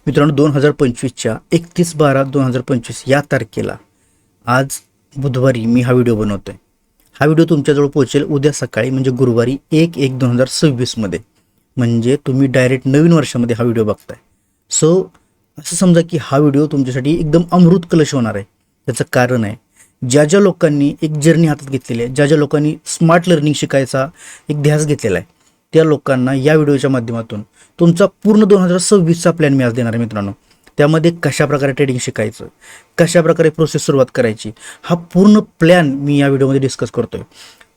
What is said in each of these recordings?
मित्रांनो 2025च्या 31/12/2025 या तारखेला आज बुधवारी मी हा व्हिडिओ बनवतोय। हा व्हिडिओ तुमच्याजवळ पोहोचेल उद्या सकाळी म्हणजे गुरुवारी 1/1/2026 मध्ये, म्हणजे तुम्ही डायरेक्ट नवीन वर्षामध्ये हा व्हिडिओ बघताय। सो असं समजा की हा व्हिडिओ तुमच्यासाठी एकदम अमृत कलश होणार आहे। त्याचं कारण आहे, ज्या ज्या लोकांनी एक जर्नी हातात घेतलेली आहे, ज्या ज्या लोकांनी स्मार्ट लर्निंग शिकायचा एक ध्यास घेतलेला आहे, त्या लोकांना या व्हिडिओच्या माध्यमातून तुमचा पूर्ण 2026चा प्लॅन मी आज देणार आहे मित्रांनो। त्यामध्ये कशाप्रकारे ट्रेडिंग शिकायचं, कशाप्रकारे प्रोसेस सुरुवात करायची, हा पूर्ण प्लॅन मी या व्हिडिओमध्ये डिस्कस करतोय।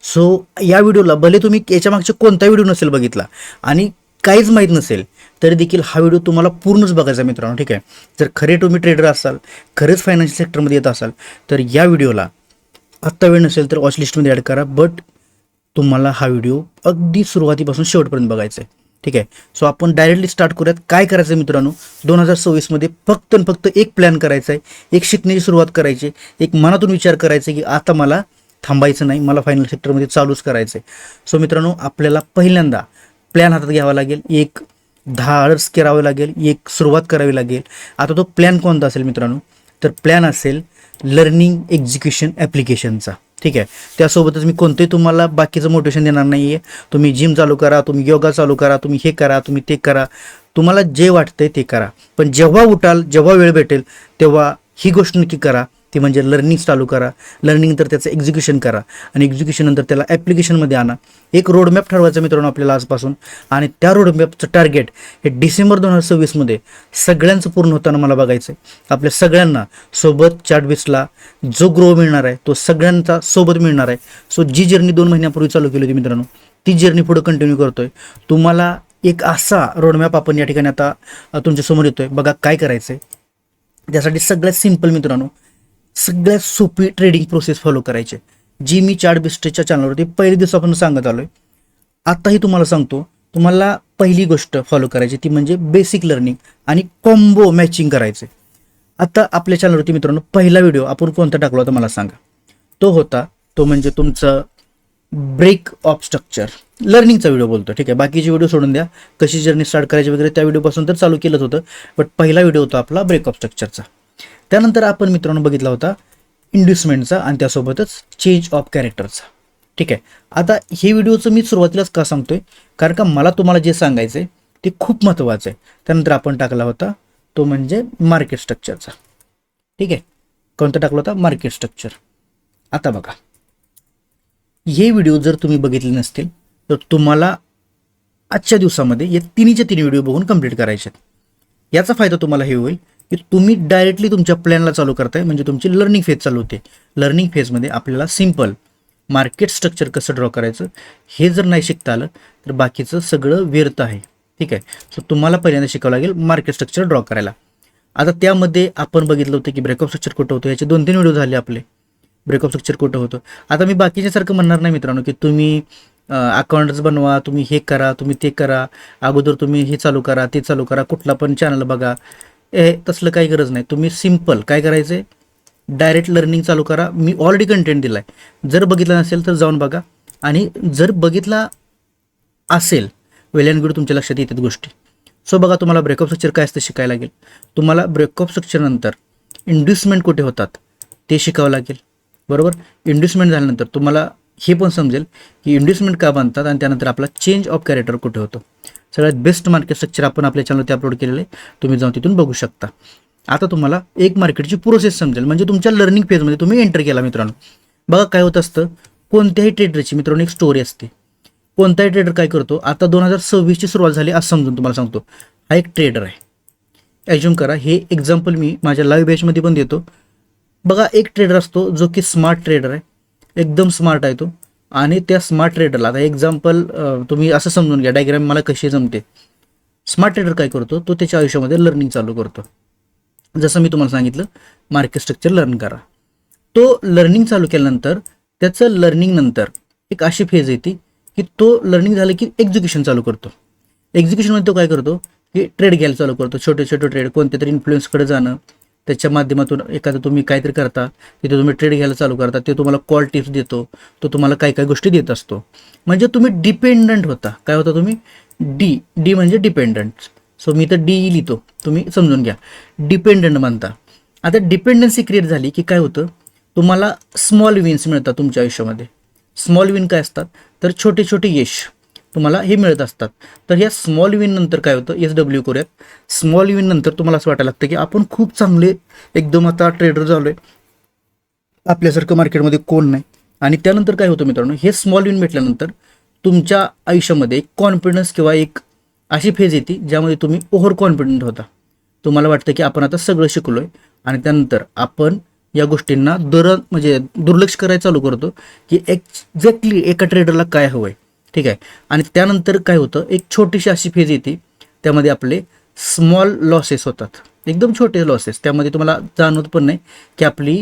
सो या व्हिडिओला भले तुम्ही याच्या मागचा कोणता व्हिडिओ नसेल बघितला आणि काहीच माहीत नसेल तरी देखील हा व्हिडिओ तुम्हाला पूर्णच बघायचा मित्रांनो, ठीक आहे। जर खरे तुम्ही ट्रेडर असाल, खरेच फायनान्शियल सेक्टरमध्ये येत असाल तर या व्हिडिओला आत्ता वेळ नसेल तर वॉच लिस्टमध्ये ॲड करा, बट तुम्हाला हा व्हिडिओ अगदी सुरुवातीपासून शेवटपर्यंत बघायचा आहे, ठीक आहे। सो आपण डायरेक्टली स्टार्ट करूयात। काय करायचं आहे मित्रांनो, 2026 मध्ये फक्त आणि फक्त एक प्लॅन करायचा आहे, एक शिकण्याची सुरुवात करायची, एक मनातून विचार करायचा की आता मला थांबायचं नाही, मला फायनल सेक्टरमध्ये चालूच करायचं आहे। सो मित्रांनो, आपल्याला पहिल्यांदा प्लॅन हातात घ्यावा लागेल, एक 10 आवर्स करावे लागेल, एक सुरुवात करावी लागेल। आता तो प्लॅन कोणता असेल मित्रांनो, तर प्लॅन असेल लर्निंग एक्झिक्युशन ॲप्लिकेशनचा, ठीक आहे। त्यासोबतच मी कोणतेही तुम्हाला बाकीचं मोटिवेशन देणार नाही आहे। तुम्ही जिम चालू करा, तुम्ही योगा चालू करा, तुम्ही हे करा, तुम्ही ते करा, तुम्हाला जे वाटतंय ते करा, पण जेव्हा उठाल, जेव्हा वेळ भेटेल तेव्हा ही गोष्ट नक्की करा, ती म्हणजे लर्निंग चालू करा। लर्निंग नंतर त्याचं एक्झिक्युशन करा आणि एक्झिक्युशन नंतर त्याला ॲप्लिकेशनमध्ये आणा। एक रोडमॅप ठरवायचा मित्रांनो आपल्याला आजपासून, आणि त्या रोडमॅपचं टार्गेट हे डिसेंबर 2026 मध्ये सगळ्यांचं पूर्ण होताना मला बघायचं आहे। आपल्या सगळ्यांना सोबत चार्टबेसला जो ग्रो मिळणार आहे तो सगळ्यांचा सोबत मिळणार आहे। सो जी जर्नी 2 महिन्यापूर्वी चालू केली होती मित्रांनो, ती जर्नी पुढे कंटिन्यू करतोय। तुम्हाला एक असा रोडमॅप आपण या ठिकाणी आता तुमच्यासमोर येतोय। बघा काय करायचं आहे, त्यासाठी सगळ्यात सिंपल मित्रांनो, सगळ्यात सोपी ट्रेडिंग प्रोसेस फॉलो करायची, जी मी चार्टबेस्टच्या चॅनलवरती पहिल्या दिवसापासून सांगत आलोय। आताही तुम्हाला सांगतो, तुम्हाला पहिली गोष्ट फॉलो करायची ती म्हणजे बेसिक लर्निंग आणि कॉम्बो मॅचिंग करायचे। आता आपल्या चॅनलवरती मित्रांनो पहिला व्हिडिओ आपण कोणता टाकला होता मला सांगा, तो म्हणजे तुमचं ब्रेक ऑफ स्ट्रक्चर लर्निंगचा व्हिडिओ बोलतो, ठीक आहे। बाकीचे व्हिडिओ सोडून द्या, कशी जर्नी स्टार्ट करायची वगैरे त्या व्हिडिओपासून तर चालू केलंच होतं, बट पहिला व्हिडिओ होता आपला ब्रेक ऑफ स्ट्रक्चरचा। त्यानंतर आपण मित्रांनो बघितला होता इंड्युसमेंटचा आणि त्यासोबतच चेंज ऑफ कॅरेक्टरचा, ठीक आहे। आता हे व्हिडिओचं मी सुरुवातीलाच का सांगतोय, कारण का मला तुम्हाला जे सांगायचं आहे ते खूप महत्त्वाचं आहे। त्यानंतर आपण टाकला होता तो म्हणजे मार्केट स्ट्रक्चरचा, ठीक आहे। कोणता टाकला होता, मार्केट स्ट्रक्चर। आता बघा, हे व्हिडिओ जर तुम्ही बघितले नसतील तर तुम्हाला आजच्या दिवसामध्ये या तिन्हीचे तीन व्हिडिओ बघून कंप्लीट करायचे आहेत। याचा फायदा तुम्हाला हे होईल की तुम्ही डायरेक्टली तुमच्या प्लॅनला चालू करताय, म्हणजे तुमची लर्निंग फेज चालू होते। लर्निंग फेजमध्ये आपल्याला सिंपल मार्केट स्ट्रक्चर कसं ड्रॉ करायचं हे जर नाही शिकता आलं तर बाकीचं सगळं व्यर्थ आहे, ठीक आहे। सो तुम्हाला पहिल्यांदा शिकावं लागेल मार्केट स्ट्रक्चर ड्रॉ करायला। आता त्यामध्ये आपण बघितलं होतं की ब्रेकअप स्ट्रक्चर कुठं होतं, याचे 2-3 व्हिडिओ झाले आपले, ब्रेकअप स्ट्रक्चर कुठं होतं। आता मी बाकीच्यासारखं म्हणणार नाही मित्रांनो की तुम्ही अकाउंट्स बनवा, तुम्ही हे करा, तुम्ही ते करा, अगोदर तुम्ही हे चालू करा, ते चालू करा, कुठला पण चॅनल बघा, तसलं काही गरज नाही। तुम्ही सिंपल काय करायचं, डायरेक्ट लर्निंग चालू करा। मी ऑलरेडी कंटेंट दिला आहे, जर बघितला नसेल तर जाऊन बघा, आणि जर बघितला असेल वेल अँड गुड, तुमच्या लक्षात येतात गोष्टी। सो बघा, तुम्हाला ब्रेकअप स्ट्रक्चर काय असतं शिकायला लागेल। तुम्हाला ब्रेकअप स्ट्रक्चर नंतर इंड्युसमेंट कुठे होतात ते शिकावं लागेल, बरोबर। इंड्युसमेंट झाल्यानंतर तुम्हाला हे पण समजेल की इंड्युसमेंट का बनतात, आणि त्यानंतर आपला चेंज ऑफ कॅरेक्टर कुठे होतो। सगळ्यात बेस्ट मार्केट स्ट्रक्चर आपण आपल्या चॅनलवरती अपलोड केलेलं आहे, तुम्ही जाऊन तिथून बघू शकता। आता तुम्हाला एक मार्केटची प्रोसेस समजेल, म्हणजे तुमच्या लर्निंग फेजमध्ये तुम्ही एंटर केला मित्रांनो। बघा काय होत असतं, कोणत्याही ट्रेडरची मित्रांनो एक स्टोरी असते। कोणताही ट्रेडर काय करतो, आता 2026ची सुरुवात झाली असं समजून तुम्हाला सांगतो, हा एक ट्रेडर आहे, ॲज्युम करा। हे एक्झाम्पल मी माझ्या लाईव्ह बॅचमध्ये पण देतो। बघा, एक ट्रेडर असतो जो की स्मार्ट ट्रेडर आहे, एकदम स्मार्ट आहे तो, आणि त्या स्मार्ट ट्रेडरला आता एक्झाम्पल तुम्ही असं समजून घ्या, डायग्राम मला कशी जमते। स्मार्ट ट्रेडर काय करतो, तो त्याच्या आयुष्यामध्ये लर्निंग चालू करतो। जसं मी तुम्हाला सांगितलं, मार्केट स्ट्रक्चर लर्न करा। तो लर्निंग चालू केल्यानंतर त्याचं लर्निंग नंतर एक अशी फेज येते की तो लर्निंग झालं की एक्झिक्युशन चालू करतो। एक्झिक्युशनमध्ये तो काय करतो की ट्रेड घ्यायला चालू करतो, छोटे छोटे ट्रेड, कोणत्या तरी इन्फ्लुएन्सकडे जाणं, त्याच्या माध्यमातून एखादं तुम्ही काहीतरी करता, तिथे तुम्ही ट्रेड घ्यायला चालू करता, ते तुम्हाला कॉल टिप्स देतो, तो तुम्हाला काय काय गोष्टी देत असतो। म्हणजे तुम्ही डिपेंडंट होता, काय होता तुम्ही, डी म्हणजे डिपेंडंट। सो मी तर डी लिहितो, तुम्ही समजून घ्या. डिपेंडंट म्हणता. आता डिपेंडन्सी क्रिएट झाली की काय होतं, तुम्हाला स्मॉल विन्स मिळतात तुमच्या आयुष्यामध्ये. स्मॉल विन काय असतात, तर छोटे छोटे यश तुम्हाला हे मिळत असतात. तर ह्या स्मॉल विन नंतर काय होतं, SW करूयात. स्मॉल विन नंतर तुम्हाला असं वाटायला लागतं की आपण खूप चांगले एकदम आता ट्रेडर झालोय, आपल्यासारखं मार्केटमध्ये कोण नाही. आणि त्यानंतर काय होतं मित्रांनो, हे स्मॉल विन भेटल्यानंतर तुमच्या आयुष्यामध्ये एक कॉन्फिडन्स किंवा एक अशी फेज येते ज्यामध्ये तुम्ही ओव्हर कॉन्फिडंट होता. तुम्हाला वाटतं की आपण आता सगळं शिकलोय आणि त्यानंतर आपण या गोष्टींना म्हणजे दुर्लक्ष करायला चालू करतो की एक्झॅक्टली एका ट्रेडरला काय हवंय. ठीक आहे. आणि त्यानंतर काय होतं, एक छोटीशी अशी फेज येते, त्यामध्ये आपले स्मॉल लॉसेस होतात, एकदम छोटे लॉसेस. त्यामध्ये तुम्हाला जाणवत पण नाही की आपली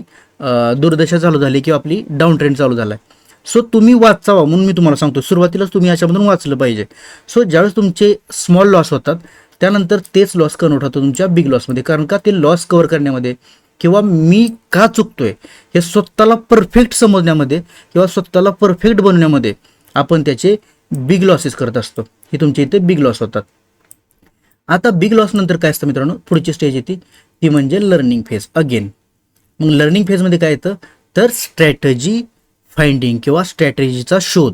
दुर्दशा चालू झाली किंवा आपली डाऊन ट्रेंड चालू झाला आहे. सो तुम्ही वाचावा म्हणून मी तुम्हाला सांगतो, सुरुवातीलाच तुम्ही याच्यामधून वाचलं पाहिजे. सो ज्यावेळेस तुमचे स्मॉल लॉस होतात त्यानंतर तेच लॉस कन्वर्ट होतं तुमच्या बिग लॉसमध्ये. कारण का, ते लॉस कव्हर करण्यामध्ये किंवा मी का चुकतोय हे स्वतःला परफेक्ट समजण्यामध्ये किंवा स्वतःला परफेक्ट बनवण्यामध्ये आपण त्याचे बिग लॉसेस करत असतो. हे तुमच्या इथे बिग लॉस होतात. आता बिग लॉस नंतर काय असतं मित्रांनो, पुढची स्टेज येते ती म्हणजे लर्निंग फेज अगेन. मग लर्निंग फेजमध्ये काय येतं, तर स्ट्रॅटेजी फाइंडिंग किंवा स्ट्रॅटेजीचा शोध.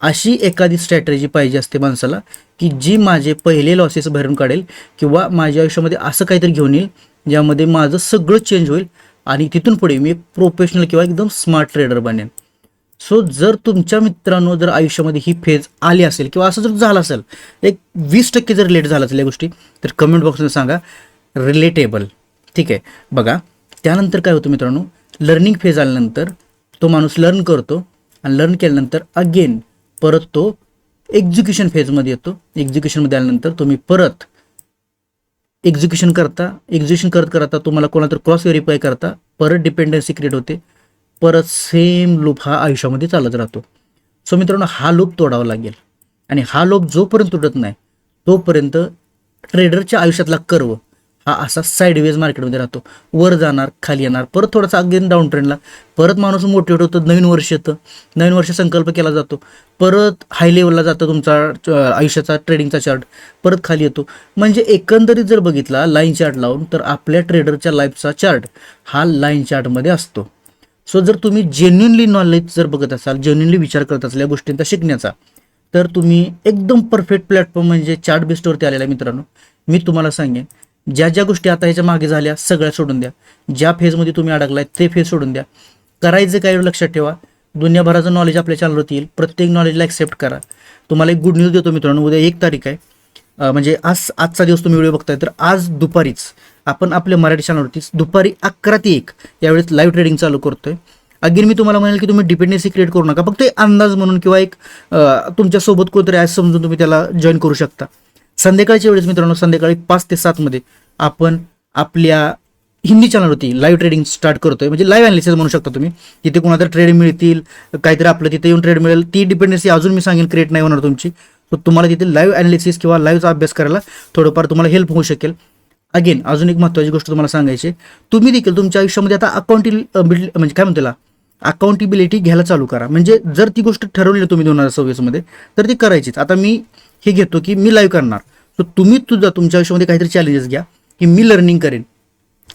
अशी एखादी स्ट्रॅटेजी पाहिजे असते माणसाला की जी माझे पहिले लॉसेस भरून काढेल किंवा माझ्या आयुष्यामध्ये असं काहीतरी घेऊन येईल ज्यामध्ये माझं सगळं चेंज होईल आणि तिथून पुढे मी एक प्रोफेशनल किंवा एकदम स्मार्ट ट्रेडर बनेन. सो जर तुमच्या मित्रांनो जर आयुष्यामध्ये ही फेज आली असेल किंवा असं जर झालं असेल, एक 20% जर रिलेट झालं असेल या गोष्टी, तर कमेंट बॉक्समध्ये सांगा रिलेटेबल. ठीक आहे. बघा त्यानंतर काय होतं मित्रांनो, लर्निंग फेज आल्यानंतर तो माणूस लर्न करतो आणि लर्न केल्यानंतर अगेन परत तो एक्झिक्युशन फेजमध्ये येतो. एक्झिक्युशनमध्ये आल्यानंतर तुम्ही परत एक्झिक्युशन करत करता तुम्हाला कोणाला क्रॉस व्हेरीफाय करता, परत डिपेंडन्सी क्रिएट होते, परत सेम लूप हा आयुष्यामध्ये चालत राहतो. सो मित्रांनो, हा लूप तोडावा लागेल आणि हा लूप जोपर्यंत तुटत नाही तोपर्यंत ट्रेडरच्या आयुष्यातला कर्व हा असा साईडवेज मार्केटमध्ये राहतो. वर जाणार, खाली येणार, परत थोडासा अगेन डाऊन ट्रेंडला, परत माणूस मोटिवेट होतं, नवीन वर्ष येतं, नवीन वर्ष संकल्प केला जातो, परत हाय लेवलला जातं तुमचा आयुष्याचा ट्रेडिंगचा चार्ट, परत खाली येतो. म्हणजे एकंदरीत जर बघितला लाईन चार्ट लावून तर आपल्या ट्रेडरच्या लाईफचा चार्ट हा लाईन चार्टमध्ये असतो. सो जर तुम्ही जेन्युनली नॉलेज जर बघत असाल, जेन्युनली विचार करत असाल या गोष्टींचा शिकण्याचा, तर तुम्ही एकदम परफेक्ट प्लॅटफॉर्म म्हणजे चार्ट बेस्टवरती आलेला आहे मित्रांनो. मी तुम्हाला सांगेन ज्या ज्या गोष्टी आता ह्याच्या मागे झाल्या सगळ्या सोडून द्या. ज्या फेजमध्ये तुम्ही अडकलाय ते फेज सोडून द्या. करायचं काय लक्षात ठेवा, दुनियाभराचं नॉलेज आपल्या चॅनलवरती येईल, प्रत्येक नॉलेजला ॲक्सेप्ट करा. तुम्हाला एक गुड न्यूज देतो मित्रांनो, उद्या 1 तारीख आहे, म्हणजे आजचा दिवस तुम्ही व्हिडिओ बघताय, तर आज दुपारीच आपण आपल्या मराठी चॅनलवरती दुपारी 11 ते 1 यावेळेस लाईव्ह ट्रेडिंग चालू करतोय. अगेन मी तुम्हाला म्हणेल की तुम्ही डिपेंडन्सी क्रिएट करू नका, फक्त अंदाज म्हणून किंवा एक तुमच्यासोबत कोणतरी ॲज समजून तुम्ही त्याला जॉईन करू शकता. संध्याकाळच्या वेळेस मित्रांनो, संध्याकाळी 5 ते 7 मध्ये आपण आपल्या हिंदी चॅनलवरती लाईव्ह ट्रेडिंग स्टार्ट करतोय, म्हणजे लाईव्ह अनालिसिस म्हणू शकता तुम्ही. तिथे कोणाला ट्रेड मिळतील, काहीतरी आपलं तिथे येऊन ट्रेड मिळेल. ती डिपेंडन्सी अजून मी सांगेन क्रिएट नाही होणार तुमची. तर तुम्हाला तिथे लाईव्ह अनालिसिस किंवा लाईव्हचा अभ्यास करायला थोडंफार तुम्हाला हेल्प होऊ शकेल. अगेन अजून एक महत्त्वाची गोष्ट तुम्हाला सांगायची, तुम्ही देखील तुमच्या आयुष्यामध्ये आता म्हणजे काय म्हणतो अकाउंटेबिलिटी घ्यायला चालू करा. म्हणजे जर ती गोष्ट ठरवली तुम्ही 2026 मध्ये तर ती करायचीच. आता मी हे घेतो की मी लाईव्ह करणार, तर तुम्ही तुमच्या आयुष्यामध्ये काहीतरी चॅलेंजेस घ्या की मी लर्निंग करेन,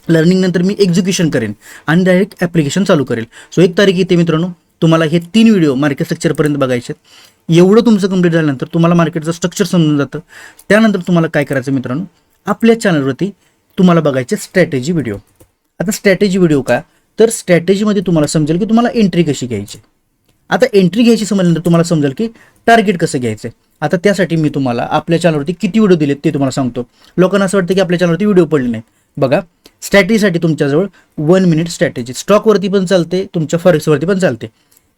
लर्निंग नंतर मी एक्झिक्युशन करेन आणि डायरेक्ट ॲप्लिकेशन चालू करेल. सो 1 तारीख येते मित्रांनो, तुम्हाला हे 3 व्हिडिओ मार्केट स्ट्रक्चरपर्यंत बघायचे. एवढं तुमचं कंप्लीट झाल्यानंतर तुम्हाला मार्केटचं स्ट्रक्चर समजून जातं. त्यानंतर तुम्हाला काय करायचं मित्रांनो, आपल्या चॅनलवरती तुम्हाला बघायचे स्ट्रॅटेजी व्हिडिओ. आता स्ट्रॅटेजी व्हिडिओ का, तर स्ट्रॅटेजीमध्ये तुम्हाला समजेल की तुम्हाला एंट्री कशी घ्यायची. आता एंट्री घ्यायची समजल्यानंतर तुम्हाला समजेल की टार्गेट कसं घ्यायचं. आता त्यासाठी मी तुम्हाला आपल्या चॅनलवरती किती व्हिडिओ दिलेत ते तुम्हाला सांगतो. लोकांना असं वाटतं की आपल्या चॅनलवरती व्हिडिओ पडले नाही. बघा, स्ट्रॅटेजीसाठी तुमच्याजवळ 1 मिनिट स्ट्रॅटेजी, स्टॉकवरती पण चालते, तुमच्या फॉरेक्सवरती पण चालते.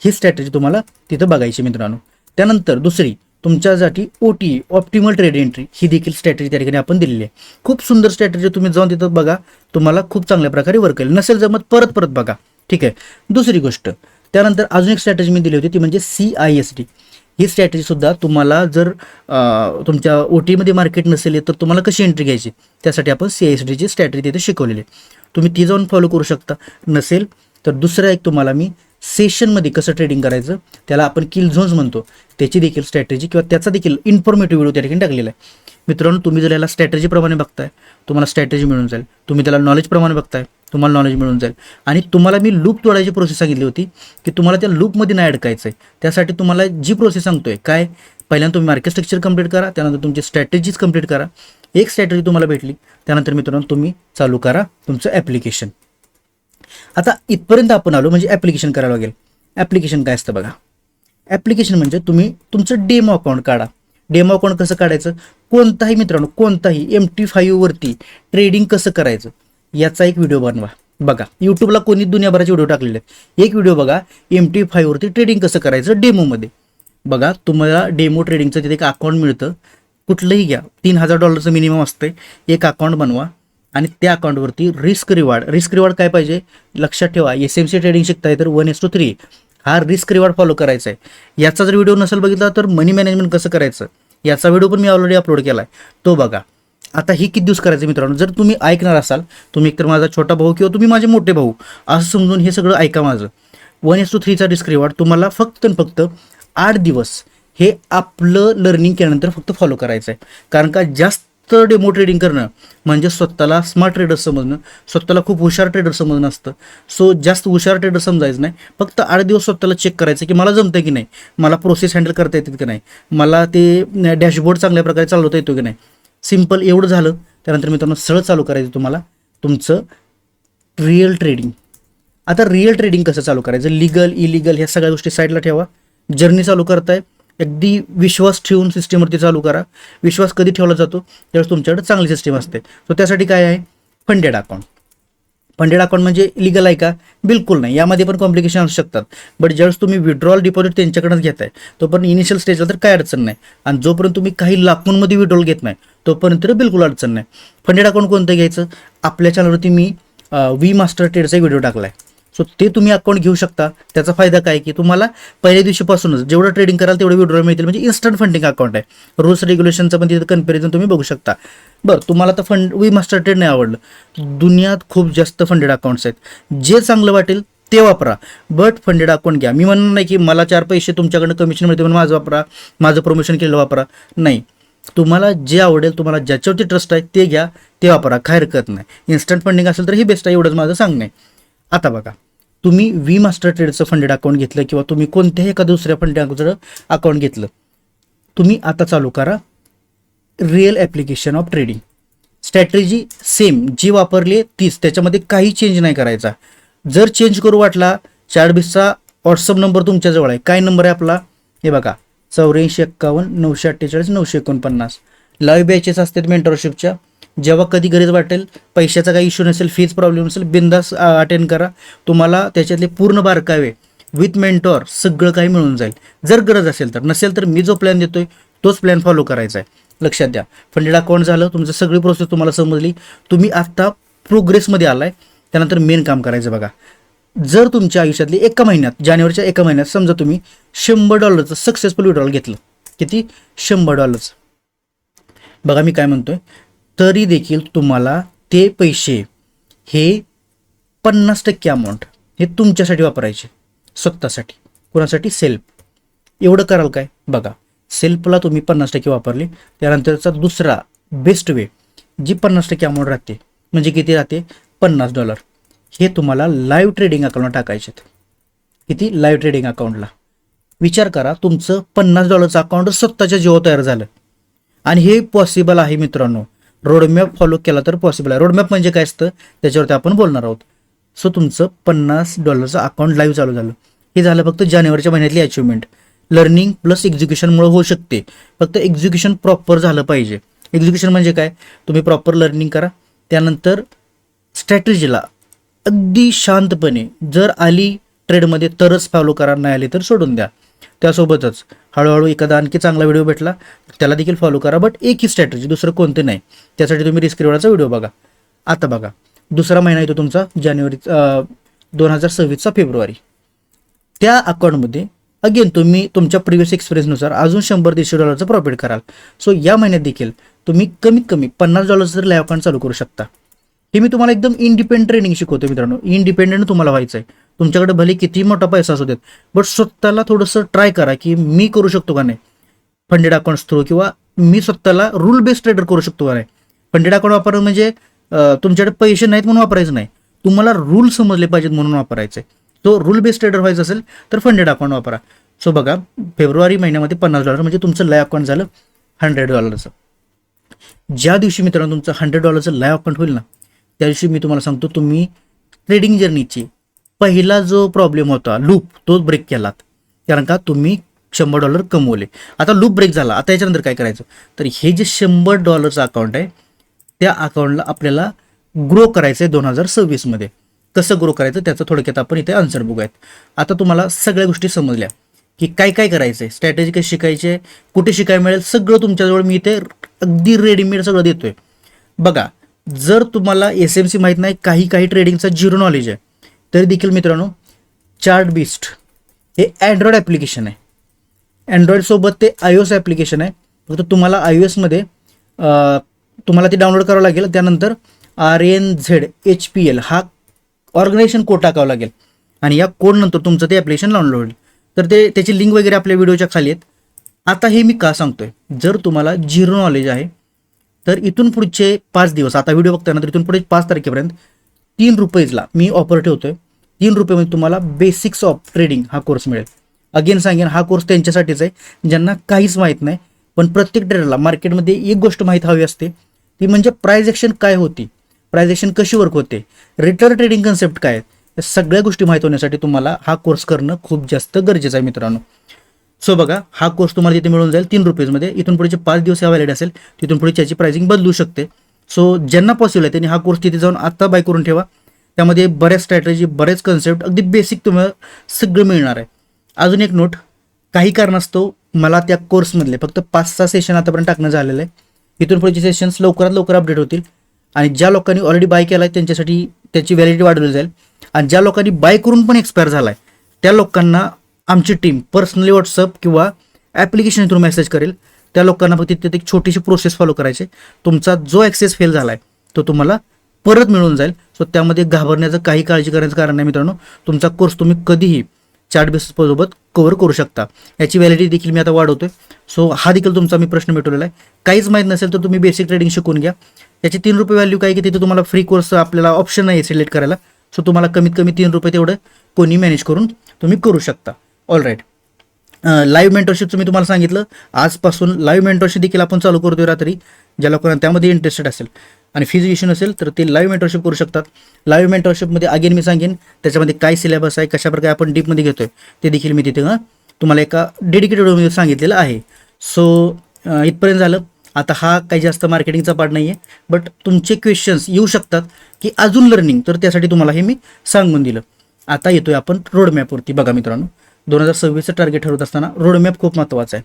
ही स्ट्रॅटेजी तुम्हाला तिथं बघायची मित्रांनो. त्यानंतर दुसरी तुमच्यासाठी OT ऑप्टिमल ट्रेड एंट्री, ही देखील स्ट्रॅटेजी त्या ठिकाणी आपण दिलेली आहे. खूप सुंदर स्ट्रॅटेजी, तुम्ही जाऊन तिथं बघा, तुम्हाला खूप चांगल्या प्रकारे वर्क केलं. नसेल जमत परत बघा. ठीक आहे. दुसरी गोष्ट, त्यानंतर अजून एक स्ट्रॅटेजी मी दिली होती ती म्हणजे CISD. ही स्ट्रॅटेजी सुद्धा तुम्हाला जर तुमच्या OTमध्ये मार्केट नसेल तर तुम्हाला कशी एंट्री घ्यायची त्यासाठी आपण CISDची स्ट्रॅटेजी तिथे शिकवलेली आहे. तुम्ही ती जाऊन फॉलो करू शकता. नसेल तर दुसरं एक तुम्हाला मी सेशनमध्ये कसं ट्रेडिंग करायचं, त्याला आपण किल झोन्स म्हणतो, त्याची देखील स्ट्रॅटेजी किंवा त्याचा देखील इन्फॉर्मेटिव्ह व्हिडिओ त्या ठिकाणी टाकलेला आहे. मित्रांनो, तुम्ही जर याला स्ट्रॅटेजीप्रमाणे बघताय तुम्हाला स्ट्रॅटेजी मिळून जाईल, तुम्ही त्याला नॉलेजप्रमाणे बघताय तुम्हाला नॉलेज मिळून जाईल. आणि तुम्हाला मी लूप तोडायची प्रोसेस सांगितली होती की तुम्हाला त्या लूपमध्ये नाही अडकायचं आहे. त्यासाठी तुम्हाला जी प्रोसेस सांगतोय काय, पहिल्यांदा तुम्ही मार्केट स्ट्रक्चर कंप्लीट करा, त्यानंतर तुमची स्ट्रॅटेजीज कंप्लीट करा. एक स्ट्रॅटेजी तुम्हाला भेटली त्यानंतर मित्रांनो तुम्ही चालू करा तुमचं ॲप्लिकेशन. आता इथपर्यंत आपण आलो, म्हणजे ॲप्लिकेशन करायला लागेल. ॲप्लिकेशन काय असतं बघा. ॲप्लिकेशन म्हणजे तुम्ही तुमचं डेमो अकाउंट काढा. डेमो अकाउंट कसं काढायचं, कोणताही मित्रांनो कोणताही MT5 वरती ट्रेडिंग कसं करायचं याचा एक व्हिडिओ बनवा. बघा यूट्यूबला कोणी दुनियाभराचे व्हिडिओ टाकलेले आहेत, एक व्हिडिओ बघा MT5 वरती ट्रेडिंग कसं करायचं डेमोमध्ये. बघा तुम्हाला डेमो ट्रेडिंगचं तिथे एक अकाउंट मिळतं, कुठलंही घ्या, $3000 मिनिमम असते. एक अकाउंट बनवा आणि त्या अकाउंटवरती रिस्क रिवॉर्ड काय पाहिजे लक्षात ठेवा. SMC ट्रेडिंग शिकताय तर 1:3 हा रिस्क रिवॉर्ड फॉलो करायचा आहे. याचा जर व्हिडिओ नसेल बघितला तर मनी मॅनेजमेंट कसं करायचं याचा व्हिडिओ पण मी ऑलरेडी अपलोड केला आहे, तो बघा. आता ही किती दिवस करायचं मित्रांनो, जर तुम्ही ऐकणार असाल, तुम्ही एकतर माझा छोटा भाऊ किंवा तुम्ही माझे मोठे भाऊ असं समजून हे सगळं ऐका माझं. 1:3चा रिस्क रिवॉर्ड तुम्हाला फक्त 8 दिवस हे आपलं लर्निंग केल्यानंतर फक्त फॉलो करायचं आहे. कारण का जास्त डेमो ट्रेडिंग करणं म्हणजे स्वतःला स्मार्ट ट्रेडर समजणं, स्वतःला खूप हुशार ट्रेडर समजणं असतं. सो जास्त हुशार ट्रेडर समजायचं नाही, फक्त 8 दिवस स्वतःला चेक करायचं की मला जमतं की नाही, मला प्रोसेस हँडल करता येते की नाही, मला ते डॅशबोर्ड चांगल्या प्रकारे चालवता येतो की नाही. सिम्पल एवढं झालं त्यानंतर मित्रांनो सरळ चालू करायचं तुम्हाला तुमचं रिअल ट्रेडिंग. आता रिअल ट्रेडिंग कसं चालू करायचं, लिगल इलिगल ह्या सगळ्या गोष्टी साईडला ठेवा. जर्नी चालू करताय अगदी विश्वास ठेवून सिस्टीमवरती चालू करा. विश्वास कधी ठेवला जातो त्यावेळेस तुमच्याकडे चांगली सिस्टीम असते. सो त्यासाठी काय आहे, फंडेड अकाउंट. फंडेड अकाउंट म्हणजे लिगल आहे का, बिलकुल नाही, यामध्ये पण कॉम्प्लिकेशन असू शकतात. बट ज्यावेळेस तुम्ही विड्रॉल डिपॉझिट त्यांच्याकडूनच घेताय तोपर्यंत इनिशियल स्टेजला तर काय अडचण नाही, आणि जोपर्यंत तुम्ही काही लाखोंमध्ये विड्रॉल घेत नाही तोपर्यंत बिलकुल अडचण नाही. फंडेड अकाउंट कोणतं घ्यायचं, आपल्या चॅनलवरती मी वी मास्टर ट्रेडचा व्हिडिओ टाकला आहे. सो ते तुम्ही अकाउंट घेऊ शकता. त्याचा फायदा काय की तुम्हाला पहिल्या दिवशीपासूनच जेवढं ट्रेडिंग कराल तेवढे विड्रॉल मिळतील, म्हणजे इन्स्टंट फंडिंग अकाउंट आहे. रूल्स रेग्युलेशनचं पण तिथं कम्पॅरिझन तुम्ही बघू शकता. बरं तुम्हाला तर वी मास्टर ट्रेड नाही आवडलं, दुनियात खूप जास्त फंडेड अकाउंट्स आहेत, जे चांगलं वाटेल ते वापरा, बट फंडेड अकाउंट घ्या. मी म्हणणार नाही की मला 4 पैसे तुमच्याकडनं कमिशन मिळते म्हणून माझं वापरा, माझं प्रमोशन केलेलं वापरा, नाही. तुम्हाला जे आवडेल, तुम्हाला ज्याच्यावरती ट्रस्ट आहे ते घ्या, ते वापरा, काय हरकत नाही. इन्स्टंट फंडिंग असेल तर ही बेस्ट आहे, एवढंच माझं सांगणं आहे. आता बघा तुम्ही वी मास्टर ट्रेडचं फंडेड अकाउंट घेतलं किंवा तुम्ही कोणत्याही एखाद्या दुसऱ्या फंडेड अकाउंट घेतलं, तुम्ही आता चालू करा real application of trading. Strategy same जी वापरली तीच, त्याच्यामध्ये काही चेंज नाही करायचा. जर चेंज करू वाटला, चार्टबीसचा व्हॉट्सअप नंबर तुमच्याजवळ आहे. काय नंबर आहे आपला, हे बघा 8451 948 949. लाईव्ह बॅचेस असतात मेंटरशिपच्या, जेव्हा कधी गरज वाटेल, पैशाचा काही इश्यू नसेल, फीज प्रॉब्लेम नसेल, बिंदास अटेंड करा. तुम्हाला त्याच्यातले पूर्ण बारकावे विथ मेंटॉर सगळं काही मिळून जाईल. जर गरज असेल तर, नसेल तर मी जो प्लॅन देतोय तोच प्लॅन फॉलो करायचा आहे. लक्षात द्या, फंडेड अकाउंट झालं, तुमचं सगळी प्रोसेस तुम्हाला समजली, तुम्ही आत्ता प्रोग्रेसमध्ये आलाय. त्यानंतर मेन काम करायचं बघा. जर तुमच्या आयुष्यातली एका महिन्यात, जानेवारीच्या एका महिन्यात समजा तुम्ही $100 सक्सेसफुल विड्रॉल घेतलं, किती, $100. बघा मी काय म्हणतोय, तरी देखील तुम्हाला ते पैसे हे 50% अमाऊंट हे तुमच्यासाठी वापरायचे, स्वतःसाठी. कोणासाठी, सेल्फ. एवढं कराल काय, बघा सेल्फला तुम्ही 50% वापरले, त्यानंतरचा दुसरा बेस्ट वे जी 50% अमाऊंट राहते, म्हणजे किती राहते, $50, हे तुम्हाला लाईव्ह ट्रेडिंग अकाउंटला टाकायचे. किती, लाईव्ह ट्रेडिंग अकाउंटला. विचार करा, तुमचं $50 अकाउंट स्वतःच्या जीवावर तयार झालं, आणि हे पॉसिबल आहे मित्रांनो. रोडमॅप फॉलो केला तर पॉसिबल आहे. रोडमॅप म्हणजे काय असतं त्याच्यावरती आपण बोलणार आहोत. सो तुमचं $50 अकाउंट लाईव्ह चालू झालं. हे झालं फक्त जानेवारीच्या महिन्यातली अचिव्हमेंट. लर्निंग प्लस एक्झिक्युशनमुळे होऊ शकते, फक्त एक्झिक्युशन प्रॉपर झालं पाहिजे. एक्झिक्युशन म्हणजे काय, तुम्ही प्रॉपर लर्निंग करा, त्यानंतर स्ट्रॅटेजीला अगदी शांतपणे जर आली ट्रेडमध्ये तरच फॉलो करा, नाही आली तर सोडून द्या. त्यासोबतच हळूहळू एखादा आणखी चांगला व्हिडिओ भेटला त्याला देखील फॉलो करा, बट एक ही स्ट्रॅटेजी, दुसरं कोणते नाही. त्यासाठी तुम्ही रिस्क रिवॉर्डचा व्हिडिओ बघा. आता बघा दुसरा महिना येतो तुमचा जानेवारी 2026 फेब्रुवारी. त्या अकाउंटमध्ये अगेन तुम्ही तुमच्या प्रिव्हियस एक्सपिरियन्सनुसार अजून $100-150 प्रॉफिट कराल. सो या महिन्यात देखील तुम्ही कमीत कमी $50 जर लाईव्ह अकाउंट चालू करू शकता. हे मी तुम्हाला एकदम इंडिपेंडंट ट्रेनिंग शिकवतो मित्रांनो. इंडिपेंडंट तुम्हाला व्हायचं आहे. तुमच्याकडे भले किती मोठा पैसा असू देत, बट स्वतःला थोडंसं ट्राय करा की मी करू शकतो का नाही फंडेड अकाउंट्स थ्रू, किंवा मी स्वतःला रूल बेस्ड ट्रेडर करू शकतो का नाही. फंडेड अकाउंट वापरणं म्हणजे तुमच्याकडे पैसे नाहीत म्हणून वापरायचं नाही, तुम्हाला रूल समजले पाहिजेत म्हणून वापरायचे. तो रूल बेस्ड ट्रेडर व्हायचं असेल तर फंडेड अकाउंट वापरा. सो बघा, फेब्रुवारी महिन्यामध्ये $50 म्हणजे तुमचं लाईव्ह अकाउंट झालं $100. ज्या दिवशी मित्रांनो तुमचं $100 लाईव्ह अकाउंट होईल ना, त्या दिवशी मी तुम्हाला सांगतो तुम्ही ट्रेडिंग जर्नीची पहिला जो प्रॉब्लेम होता लूप, तोच ब्रेक केलात. कारण का तुम्ही $100 कमवले. आता लूप ब्रेक झाला, आता याच्यानंतर काय करायचं, तर हे जे $100 अकाउंट आहे त्या अकाउंटला आपल्याला ग्रो करायचं आहे 2026 मध्ये. कसं ग्रो करायचं त्याचं थोडक्यात आपण इथे आन्सर बघूयात. आता तुम्हाला सगळ्या गोष्टी समजल्या की काय काय करायचं आहे, स्ट्रॅटेजी कशी शिकायची आहे, कुठे शिकायला मिळेल, सगळं तुमच्याजवळ मी इथे अगदी रेडीमेड सगळं देतोय. बघा, जर तुम्हाला SMC माहीत नाही, काही ट्रेडिंगचा झिरो नॉलेज आहे, तरी देखील मित्रांनो चार्टबीस्ट हे अँड्रॉइड ॲप्लिकेशन आहे. अँड्रॉइडसोबत ते iOS ॲप्लिकेशन आहे. फक्त तुम्हाला iOSमध्ये तुम्हाला ते डाउनलोड करावं लागेल. त्यानंतर RNZHPL हा ऑर्गनायझेशन कोड टाकावं लागेल आणि या कोडनंतर तुमचं ते ॲप्लिकेशन डाउनलोड होईल. तर त्याची लिंक वगैरे आपल्या व्हिडिओच्या खाली आहेत. आता हे मी का सांगतोय, जर तुम्हाला झिरो नॉलेज आहे तर इथून पुढचे 5 दिवस, आता व्हिडिओ बघताना इथून पुढे 5 तारखेपर्यंत ₹3 मी ऑफर ठेवतोय. ₹3 तुम्हाला बेसिक्स ऑफ ट्रेडिंग हा कोर्स मिळेल. अगेन सांगेन, हा कोर्स त्यांच्यासाठीच आहे ज्यांना काहीच माहीत नाही. पण प्रत्येक ट्रेडरला मार्केटमध्ये एक गोष्ट माहीत हवी असते, ती म्हणजे प्राइस ॲक्शन काय होती, प्राइस ॲक्शन कशी वर्क होते, रिटर्न ट्रेडिंग कन्सेप्ट काय आहेत, या सगळ्या गोष्टी माहीत होण्यासाठी तुम्हाला हा कोर्स करणं खूप जास्त गरजेचं आहे मित्रांनो. सो बघा, हा कोर्स तुम्हाला तिथे मिळून जाईल ₹3 इथून पुढचे 5 दिवस व्हॅलिड असेल, तिथून पुढे त्याची प्राइसिंग बदलू शकते. सो ज्यांना पॉसिबल आहे त्यांनी हा कोर्स तिथे जाऊन आत्ता बाय करून ठेवा. त्यामध्ये बऱ्याच स्ट्रॅटेजी, बरेच कन्सेप्ट, अगदी बेसिक तुम्हाला सगळं मिळणार आहे. अजून एक नोट, काही कारणास्तव मला त्या कोर्समधले फक्त 5-6 सेशन आतापर्यंत टाकणं झालेलं आहे. इथून पुढचे सेशन्स लवकरात लवकर अपडेट होतील आणि ज्या लोकांनी ऑलरेडी बाय केला आहे त्यांच्यासाठी त्याची व्हॅलिडिटी वाढवली जाईल. आणि ज्या लोकांनी बाय करून पण एक्सपायर झाला आहे त्या लोकांना आमची टीम पर्सनली व्हॉट्सअप किंवा ॲप्लिकेशन थ्रू मेसेज करेल. त्या लोकांना फक्त तिथे एक छोटीशी प्रोसेस फॉलो करायची, तुमचा जो ॲक्सेस फेल झाला आहे तो तुम्हाला परत मिळून जाईल. सो त्यामध्ये घाबरण्याचं, काही काळजी करण्याचं कारण नाही मित्रांनो. तुमचा कोर्स तुम्ही कधीही चार्ट बेसिससोबत कव्हर करू शकता. याची व्हॅलिडिटी देखील मी आता वाढवतोय. सो हा देखील तुमचा मी प्रश्न मिटवलेला आहे. काहीच माहीत नसेल तर तुम्ही बेसिक ट्रेडिंग शिकून घ्या. याची ₹3 व्हॅल्यू काय की तिथे तुम्हाला फ्री कोर्स आपल्याला ऑप्शन नाही सिलेक्ट करायला. सो तुम्हाला कमीत कमी ₹3 तेवढं कोणी मॅनेज करून तुम्ही करू शकता. ऑल राईट, लाईव्ह मेंटरशिपचं मी तुम्हाला सांगितलं, आजपासून लाईव्ह मेंटरशिप देखील आपण चालू करतोय रात्री. ज्या लोकांना त्यामध्ये इंटरेस्टेड असेल आणि फीज इश्यू नसेल तर ते लाईव्ह मेंटरशिप करू शकतात. लाईव्ह मेंटरशिपमध्ये अगेन मी सांगेन त्याच्यामध्ये काय सिलेबस आहे, कशाप्रकारे आपण डीपमध्ये घेतोय ते देखील मी तिथे तुम्हाला एका डेडिकेटेड व्हिडिओमध्ये सांगितलेलं आहे. सो इथपर्यंत झालं. आता हा काही जास्त मार्केटिंगचा पार्ट नाही आहे, बट तुमचे क्वेश्चन्स येऊ शकतात की अजून लर्निंग, तर त्यासाठी तुम्हाला हे मी सांगून दिलं. आता येतोय आपण रोडमॅपवरती. बघा मित्रांनो, 2026चं टार्गेट ठरवत असताना रोडमॅप खूप महत्त्वाचा आहे.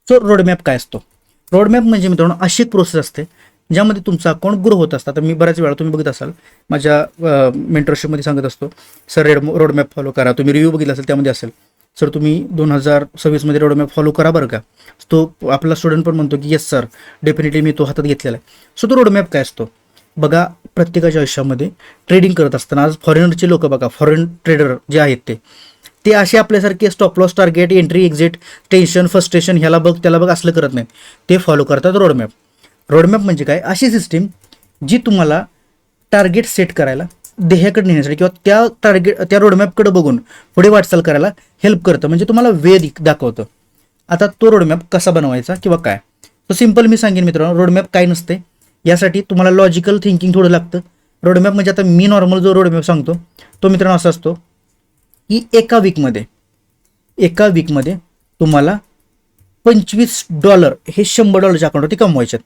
सो रोडमॅप काय असतो? रोडमॅप म्हणजे मित्रांनो अशी एक प्रोसेस असते ज्यामध्ये तुमचं अकाउंट ग्रो होत असतं. आता मी बऱ्याच वेळा तुम्ही बघत असाल माझ्या मेंटरशिपमध्ये सांगत असतो, सर रोडमॅप फॉलो करा. तुम्ही रिव्ह्यू बघितला असेल त्यामध्ये असेल, सर तुम्ही 2026मध्ये रोडमॅप फॉलो करा बरं का. तो आपला स्टुडंट पण म्हणतो की येस सर, डेफिनेटली मी तो हातात घेतलेला आहे. सो तो रोडमॅप काय असतो? बघा, प्रत्येकाच्या आयुष्यामध्ये ट्रेडिंग करत असताना आज फॉरेनरचे लोक बघा, फॉरेन ट्रेडर जे आहेत ते असे आपल्यासारखे stop loss, target, entry, exit, tension, frustration, ह्याला बघ त्याला बघ असलं करत नाहीत. ते फॉलो करतात रोडमॅप. रोडमॅप म्हणजे काय? अशी सिस्टीम जी तुम्हाला टार्गेट सेट करायला, ध्येयाकडे नेण्यासाठी किंवा त्या रोडमॅपकडे बघून पुढे वाटचाल करायला हेल्प करतं, म्हणजे तुम्हाला वे दाखवतं. आता तो रोडमॅप कसा बनवायचा किंवा काय, तो सिम्पल मी सांगेन मित्रांनो. रोडमॅप काय नसते, यासाठी तुम्हाला लॉजिकल थिंकिंग थोडं लागतं. रोडमॅप म्हणजे आता मी नॉर्मल जो रोडमॅप सांगतो तो मित्रांनो असा असतो की एका वीकमध्ये तुम्हाला $25 हे $100 अकाउंटवरती कमवायचे.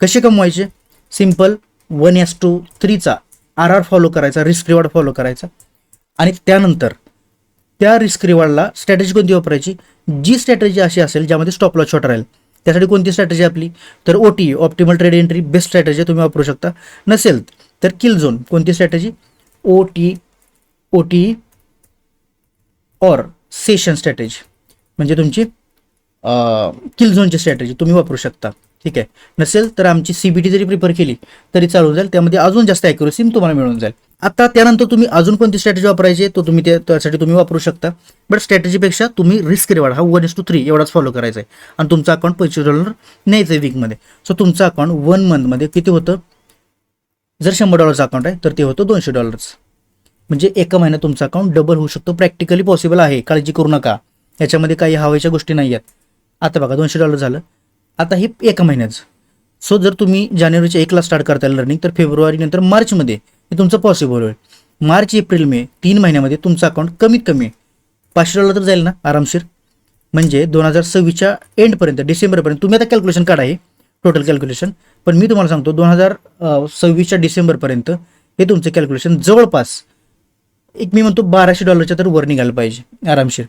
कसे कमवायचे? सिम्पल 1:3चा RR फॉलो करायचा, रिस्क रिवॉर्ड फॉलो करायचा आणि त्यानंतर त्या रिस्क रिवॉर्डला स्ट्रॅटेजी कोणती वापरायची? जी स्ट्रॅटेजी अशी असेल ज्यामध्ये स्टॉप लॉस छोटा राहील. त्यासाठी कोणती स्ट्रॅटेजी आपली? तर OT, optimal trade entry, best strategy तुम्ही वापरू शकता. नसेल तर किल झोन. कोणती स्ट्रॅटेजी? OT और सेशन स्ट्रॅटेजी, म्हणजे तुमची किल झोनची स्ट्रॅटेजी तुम्ही वापरू शकता. ठीक आहे. नसेल तर आमची CBT जरी प्रिफर केली तरी चालून जाईल, त्यामध्ये अजून जास्त ॲक्युरेसी तुम्हाला मिळून जाईल. आता त्यानंतर तुम्ही अजून कोणती स्ट्रॅटेजी वापरायची तो तुम्ही त्यासाठी तुम्ही वापरू शकता. बट स्ट्रॅटेजीपेक्षा तुम्ही रिस्क रिवॉर्ड हा 1:3 एवढाच फॉलो करायचा आहे आणि तुमचं अकाउंट $25 न्यायचं आहे वीकमध्ये. सो तुमचं अकाउंट 1 मंथमध्ये किती होतं, जर $100 अकाउंट आहे तर ते होतं $200. म्हणजे एका महिन्यात तुमचं अकाउंट डबल होऊ शकतो. प्रॅक्टिकली पॉसिबल आहे, काळजी करू नका, याच्यामध्ये काही हवायच्या गोष्टी नाही आहेत. आता बघा $200 झालं, आता हे एका महिन्याचं. सो जर तुम्ही जानेवारीच्या 1ला स्टार्ट करता लर्निंग तर फेब्रुवारी नंतर मार्चमध्ये हे तुमचं पॉसिबल होईल. मार्च एप्रिल मे 3 महिन्यामध्ये तुमचं अकाउंट कमीत कमी $500 तर जाईल ना आरामशीर. म्हणजे 2026च्या एंडपर्यंत डिसेंबरपर्यंत तुम्ही आता कॅल्क्युलेशन काढा आहे टोटल कॅल्क्युलेशन, पण मी तुम्हाला सांगतो 2026च्या डिसेंबरपर्यंत हे तुमचं कॅल्क्युलेशन जवळपास मी म्हणतो $1200 तर वर निघायला पाहिजे आरामशीर.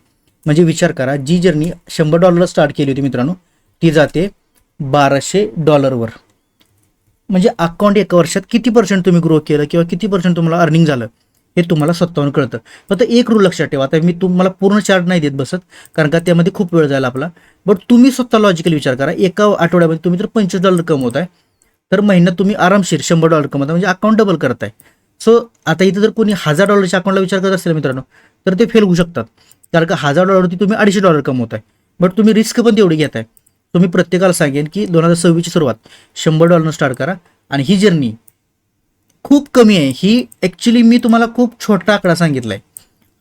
म्हणजे विचार करा, जी जर्नी $100 स्टार्ट केली होती मित्रांनो ती जाते $1200 वर. म्हणजे अकाउंट एका वर्षात किती % तुम्ही ग्रो केलं किंवा किती % तुम्हाला अर्निंग झालं हे तुम्हाला स्वतःहून कळतं. फक्त एक रूल लक्षात ठेवा, आता मी तुम्हाला पूर्ण चार्ट नाही देत बसत कारण का त्यामध्ये खूप वेळ जायला आपला. बट तुम्ही स्वतः लॉजिकल विचार करा, एका आठवड्यामध्ये तुम्ही जर $25 कमवताय तर महिन्यात तुम्ही आरामशीर $100 कमवताय, म्हणजे अकाउंट डबल करताय. सो आता इथं जर कोणी $1000च्या अकाउंटला विचार करत असेल मित्रांनो तर ते फेल होऊ शकतात, कारण का $1000वरती तुम्ही $250 कमवताय, बट तुम्ही रिस्क पण तेवढी घेताय. तुम्ही प्रत्येकाला सांगेन की 2026ची सुरुवात $100 स्टार्ट करा. आणि ही जर्नी खूप कमी आहे, ही ॲक्च्युली मी तुम्हाला खूप छोटा आकडा सांगितला आहे,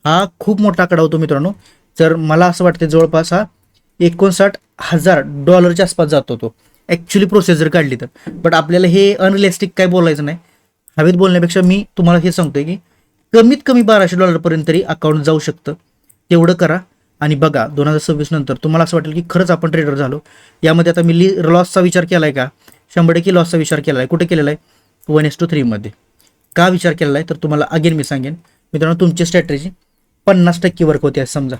हा खूप मोठा आकडा होतो मित्रांनो. तर मला असं वाटतं जवळपास हा $59,000 आसपास जातो तो ॲक्च्युली प्रोसेस जर काढली तर. बट आपल्याला हे अनरिअलिस्टिक काय बोलायचं नाही, हवेत बोलण्यापेक्षा मी तुम्हाला हे सांगतोय की कमीत कमी $1200 पर्यंत तरी अकाउंट जाऊ शकतं, तेवढं करा. आणि बघा 2026 नंतर तुम्हाला असं वाटेल की खरंच आपण ट्रेडर झालो. यामध्ये आता मी लॉसचा विचार केला आहे का, 100% लॉसचा विचार केला आहे. कुठे केलेला आहे, 1:3 मध्ये. का विचार केलेला आहे तर तुम्हाला अगेन मी सांगेन मित्रांनो, तुमची स्ट्रॅटेजी 50% वर्क होते. समजा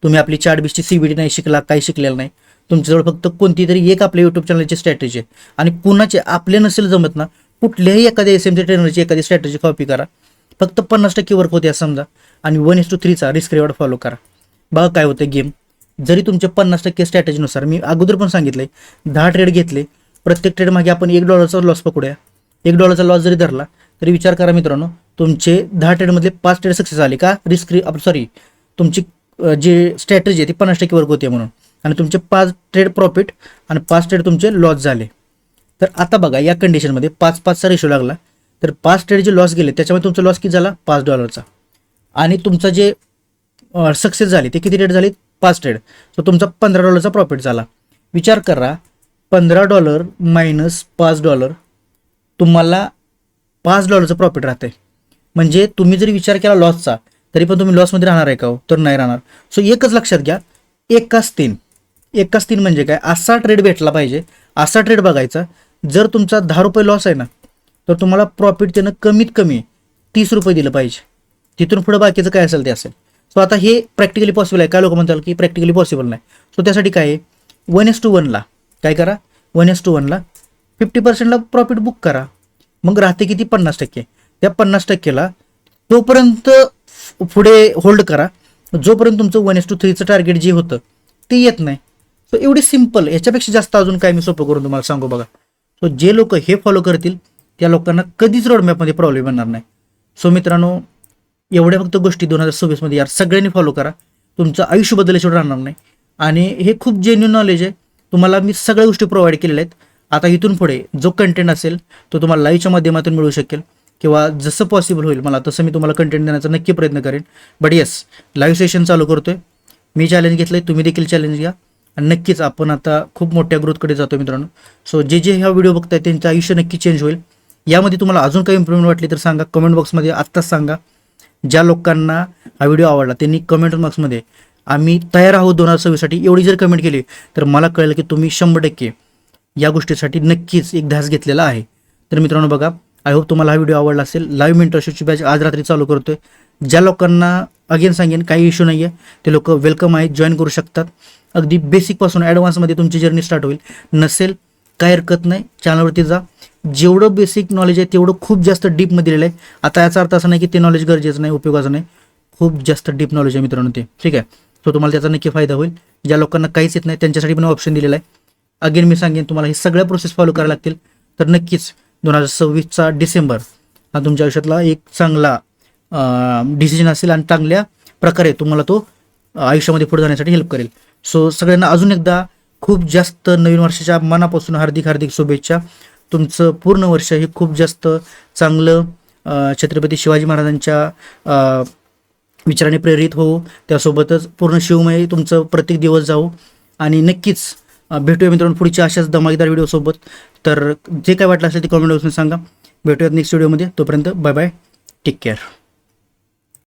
तुम्ही आपली चार्टबीसची CVD नाही शिकला, काही शिकलेलं नाही, तुमच्याजवळ फक्त कोणती तरी एक आपल्या यूट्यूब चॅनलची स्ट्रॅटेजी आहे आणि कुणाचे आपले नसेल जमत ना, कुठल्याही एखाद्या SMC ट्रेनरची एखादी स्ट्रॅटेजी कॉपी करा, फक्त 50% वर्क होते समजा, आणि 1:3चा रिस्क रिवॉर्ड फॉलो करा. बघा काय होतं गेम. जरी तुमच्या 50% स्ट्रॅटेजीनुसार, मी अगोदर पण सांगितलंय, 10 ट्रेड घेतले, प्रत्येक ट्रेड मागे आपण $1 लॉस पकडूया, $1 लॉस जरी धरला तरी विचार करा मित्रांनो, तुमचे 10 ट्रेडमधले 5 ट्रेड सक्सेस आले का, तुमची जी स्ट्रॅटेजी आहे ती 50% वर्क होते म्हणून, आणि तुमचे 5 ट्रेड प्रॉफिट आणि 5 ट्रेड तुमचे लॉस झाले. तर आता बघा या कंडिशनमध्ये 5-5चा रेशो लागला, तर 5 ट्रेड जे लॉस गेले त्याच्यामध्ये तुमचा लॉस किती झाला, $5, आणि तुमचा जे सक्सेस झाली ते किती ट्रेड झाली, 5 ट्रेड, सो तुमचा $15चा प्रॉफिट झाला. विचार करा, $15 मायनस $5 तुम्हाला $5चं प्रॉफिट राहतंय. म्हणजे तुम्ही जरी विचार केला लॉसचा तरी पण तुम्ही लॉसमध्ये राहणार आहे का हो, तर नाही राहणार. सो एकच लक्षात घ्या, एकाच तीन म्हणजे काय, असा ट्रेड भेटला पाहिजे, असा ट्रेड बघायचा. जर तुमचा $10 लॉस आहे ना तर तुम्हाला प्रॉफिट त्यानं कमीत कमी $30 दिलं पाहिजे, तिथून पुढे बाकीचं काय असेल ते असेल. सो आता हे प्रॅक्टिकली पॉसिबल आहे. काय लोक म्हणतात की प्रॅक्टिकली पॉसिबल नाही. सो त्यासाठी काय आहे, 1:1ला काय करा, 1:1ला 50%ला प्रॉफिट बुक करा, मग राहते किती, 50%. त्या 50%ला तोपर्यंत पुढे होल्ड करा जोपर्यंत तुमचं 1:3चं टार्गेट जे होतं ते येत नाही. सो एवढी सिम्पल, याच्यापेक्षा जास्त अजून काय मी सोपं करून तुम्हाला सांगू बघा. सो जे लोक हे फॉलो करतील त्या लोकांना कधीच रोडमॅपमध्ये प्रॉब्लेम येणार नाही. सो मित्रांनो, एवढ्या फक्त गोष्टी 2026 मध्ये यार सगळ्यांनी फॉलो करा, तुमचं आयुष्य बदलल्याशिवाय राहणार नाही. आणि हे खूप जेन्युइन नॉलेज आहे, तुम्हाला मी सगळ्या गोष्टी प्रोव्हाइड केलेल्या आहेत. आता इथून पुढे जो कंटेंट असेल तो तुम्हाला लाईव्हच्या माध्यमातून मिळू शकेल, किंवा जसं पॉसिबल होईल मला तसं मी तुम्हाला कंटेंट देण्याचा नक्की प्रयत्न करेन. बट येस, लाईव्ह सेशन चालू करतोय मी, चॅलेंज घेतलंय, तुम्ही देखील चॅलेंज घ्या, आणि नक्कीच आपण आता खूप मोठ्या ग्रोथकडे जातो मित्रांनो. सो जे हा व्हिडिओ बघताय त्यांचं आयुष्य नक्की चेंज होईल. यामध्ये तुम्हाला अजून काही इम्प्रूव्हमेंट वाटली तर सांगा, कमेंट बॉक्समध्ये आत्ताच सांगा. ज्या लोकांना हा व्हिडिओ आवडला त्यांनी कमेंट बॉक्समध्ये आम्ही तयार आहोत 2026साठी एवढी जर कमेंट केली तर मला कळेल की तुम्ही 100% या गोष्टीसाठी नक्कीच एक ध्यास घेतलेला आहे. तर मित्रांनो बघा, आय होप तुम्हाला हा व्हिडिओ आवडला असेल. लाईव्ह मेंटरशिपची बॅच आज रात्री चालू करतोय. ज्या लोकांना अगेन सांगेन काही इश्यू नाही आहे, ते लोक वेलकम आहेत, जॉईन करू शकतात. अगदी बेसिकपासून ॲडव्हान्समध्ये तुमची जर्नी स्टार्ट होईल. नसेल काय हरकत नाही, चॅनलवरती जा, जेवढं बेसिक नॉलेज आहे तेवढं खूप जास्त डीपमध्ये दिलेलं आहे. आता याचा अर्थ असा नाही की ते नॉलेज गरजेचं नाही, उपयोगाचं नाही, खूप जास्त डीप नॉलेज आहे मित्रांनो ते, ठीक आहे. सो तुम्हाला त्याचा नक्की फायदा होईल. ज्या लोकांना काहीच येत नाही त्यांच्यासाठी पण ऑप्शन दिलेला आहे. अगेन मी सांगेन तुम्हाला हे सगळ्या प्रोसेस फॉलो करायला लागतील. तर नक्कीच 2026चा डिसेंबर हा तुमच्या आयुष्यातला एक चांगला डिसिजन असेल आणि चांगल्या प्रकारे तुम्हाला तो आयुष्यामध्ये पुढे जाण्यासाठी हेल्प करेल. सो सगळ्यांना अजून एकदा खूप जास्त नवीन वर्षाच्या मनापासून हार्दिक हार्दिक शुभेच्छा. तुमचं पूर्ण वर्ष हे खूप जास्त चांगलं छत्रपती शिवाजी महाराजांच्या विचाराने प्रेरित हो, त्यासोबतच पूर्ण शिवमय तुमचं प्रत्येक दिवस जाऊ आणि नक्कीच भेटूया मित्रांनो पुढच्या अशाच धमाकेदार व्हिडिओसोबत. तर जे काय वाटलं असेल ते कॉमेंट बॉक्समध्ये सांगा. भेटूयात नेक्स्ट व्हिडिओमध्ये. तोपर्यंत बाय बाय, टेक केअर.